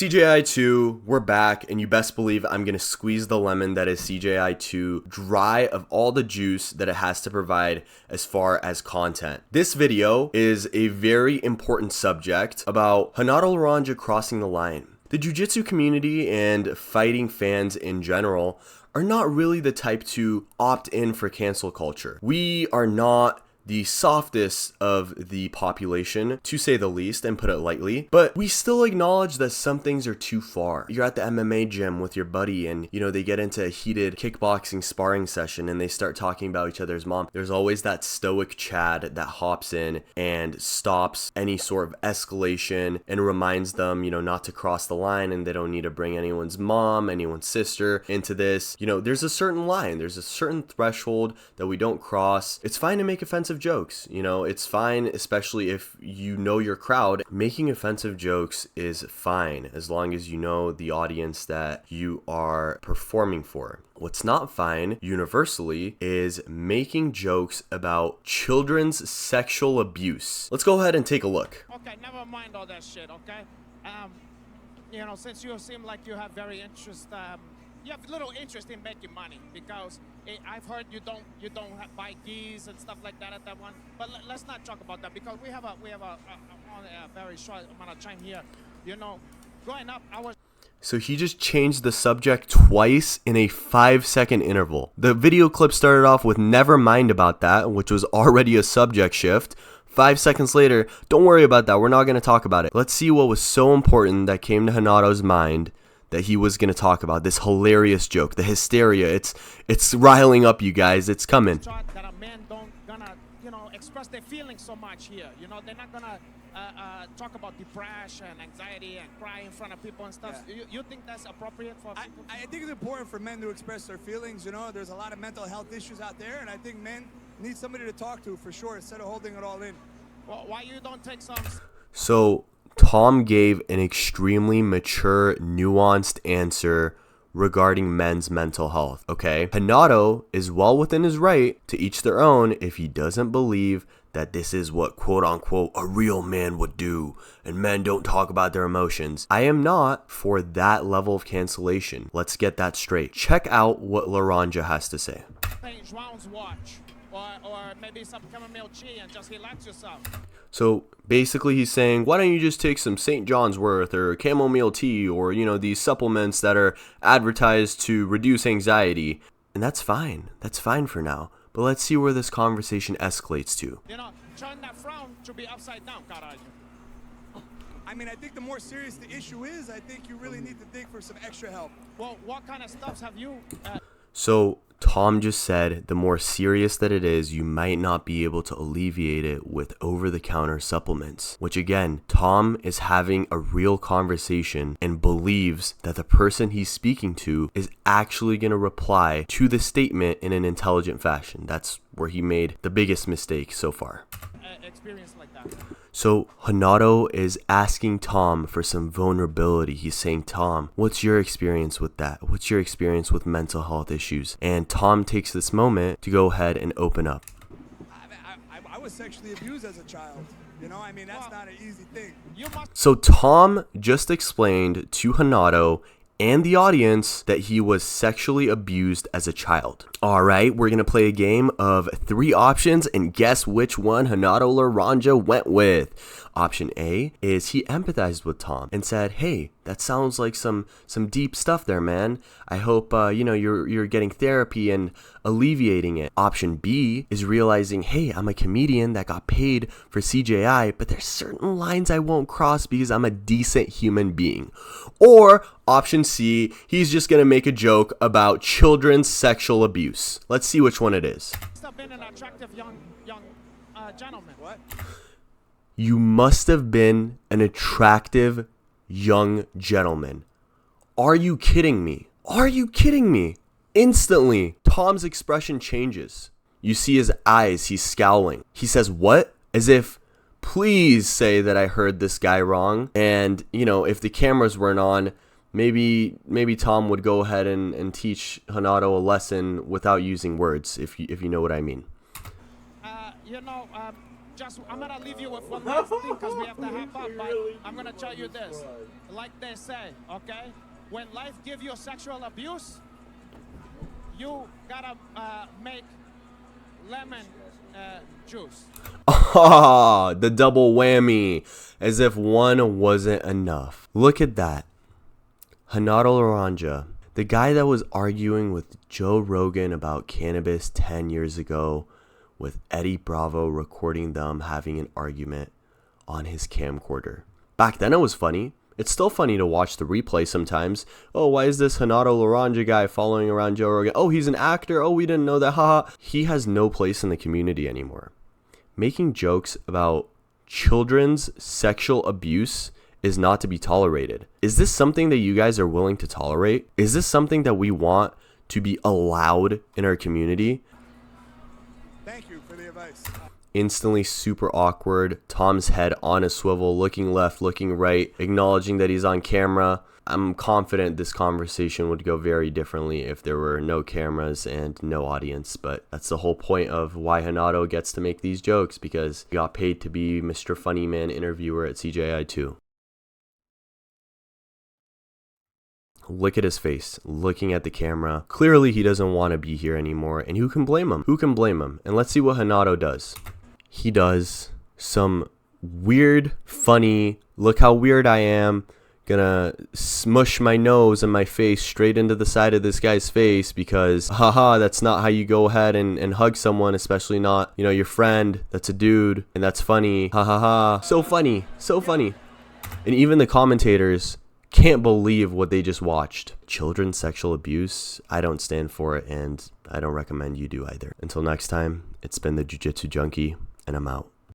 CJI 2, we're back, and you best believe I'm going to squeeze the lemon that is CJI 2 dry of all the juice that it has to provide as far as content. This video is a very important subject about Hanato Laranja crossing the line. The jiu-jitsu community and fighting fans in general are not really the type to opt in for cancel culture. We are not the softest of the population, to say the least, and put it lightly, but we still acknowledge that some things are too far. You're at the MMA gym with your buddy and, they get into a heated kickboxing sparring session and they start talking about each other's mom. There's always that stoic Chad that hops in and stops any sort of escalation and reminds them, not to cross the line, and they don't need to bring anyone's mom, anyone's sister into this. There's a certain line, there's a certain threshold that we don't cross. It's fine to make offensive jokes, it's fine, especially if you know your crowd. Making offensive jokes is fine as long as you know the audience that you are performing for. What's not fine, universally, is making jokes about children's sexual abuse. Let's go ahead and take a look. Okay, never mind all that shit, okay? Since you seem like you have very you have little interest in making money, because I've heard you don't buy geese and stuff like that at that one. But let's not talk about that, because we have a very short amount of time here. Growing up, I was. So he just changed the subject twice in a 5-second interval. The video clip started off with "never mind about that," which was already a subject shift. 5 seconds later, "don't worry about that, we're not going to talk about it." Let's see what was so important that came to Hanato's mind that he was going to talk about this hilarious joke. The hysteria, it's riling up, you guys. It's coming. That a man don't gonna, express their feelings so much here. They're not gonna talk about depression, anxiety, and cry in front of people and stuff. Yeah. You think that's appropriate for people? I think it's important for men to express their feelings. There's a lot of mental health issues out there, and I think men need somebody to talk to for sure, instead of holding it all in. Well, why you don't take some? So Tom gave an extremely mature, nuanced answer regarding men's mental health, okay? Hanato is well within his right to each their own if he doesn't believe that this is what, quote unquote, a real man would do, and men don't talk about their emotions. I am not for that level of cancellation. Let's get that straight. Check out what Laranja has to say. Change rounds watch, or maybe some chamomile tea and just relax yourself. So basically he's saying, why don't you just take some St. John's Wort or chamomile tea, or, these supplements that are advertised to reduce anxiety. And that's fine. That's fine for now. But let's see where this conversation escalates to. Turn that frown to be upside down, caralho. I think the more serious the issue is, I think you really need to dig for some extra help. Well, what kind of stuff have you... So Tom just said the more serious that it is, you might not be able to alleviate it with over-the-counter supplements. Which again, Tom is having a real conversation and believes that the person he's speaking to is actually going to reply to the statement in an intelligent fashion. That's where he made the biggest mistake so far. Experience like that. So Hanato is asking Tom for some vulnerability. He's saying, Tom, what's your experience with that? What's your experience with mental health issues? And Tom takes this moment to go ahead and open up. I was sexually abused as a child. That's not an easy thing. So Tom just explained to Hanato and the audience that he was sexually abused as a child. All right, we're going to play a game of 3 options, and guess which one Hanato Laranja went with. Option A is he empathized with Tom and said, hey, that sounds like some deep stuff there, man. I hope, you're getting therapy and alleviating it. Option B is realizing, hey, I'm a comedian that got paid for CJI, but there's certain lines I won't cross because I'm a decent human being. Or option C, he's just going to make a joke about children's sexual abuse. Let's see which one it is. Stop being an attractive young gentleman. What? You must have been an attractive young gentleman. Are you kidding me? Are you kidding me? Instantly, Tom's expression changes. You see his eyes, he's scowling. He says, what? As if, please say that I heard this guy wrong. And, if the cameras weren't on, maybe Tom would go ahead and teach Hanato a lesson without using words, if you know what I mean. I'm gonna leave you with one last thing because we have to hop up, but I'm gonna tell you this. Like they say, okay? When life gives you sexual abuse, you gotta make lemon juice. Ah, the double whammy, as if one wasn't enough. Look at that. Hanato Laranja, the guy that was arguing with Joe Rogan about cannabis 10 years ago, with Eddie Bravo recording them having an argument on his camcorder. Back then it was funny. It's still funny to watch the replay sometimes. Oh, why is this Renato Laranja guy following around Joe Rogan? Oh, he's an actor. Oh, we didn't know that. Haha. He has no place in the community anymore. Making jokes about children's sexual abuse is not to be tolerated. Is this something that you guys are willing to tolerate? Is this something that we want to be allowed in our community? Thank you for the advice. Instantly super awkward. Tom's head on a swivel, looking left, looking right, acknowledging that he's on camera. I'm confident this conversation would go very differently if there were no cameras and no audience, but that's the whole point of why Hanato gets to make these jokes, because he got paid to be Mr. Funny Man interviewer at CJI 2. Look at his face, looking at the camera. Clearly he doesn't want to be here anymore, and who can blame him? Who can blame him? And let's see what Hanato does. He does some weird, funny, look how weird I am, gonna smush my nose and my face straight into the side of this guy's face because, haha, that's not how you go ahead and hug someone, especially not, you know, your friend that's a dude, and that's funny, ha ha ha. So funny, so funny. And even the commentators can't believe what they just watched. Children's sexual abuse, I don't stand for it, and I don't recommend you do either. Until next time, it's been the Jiu Jitsu Junkie, and I'm out.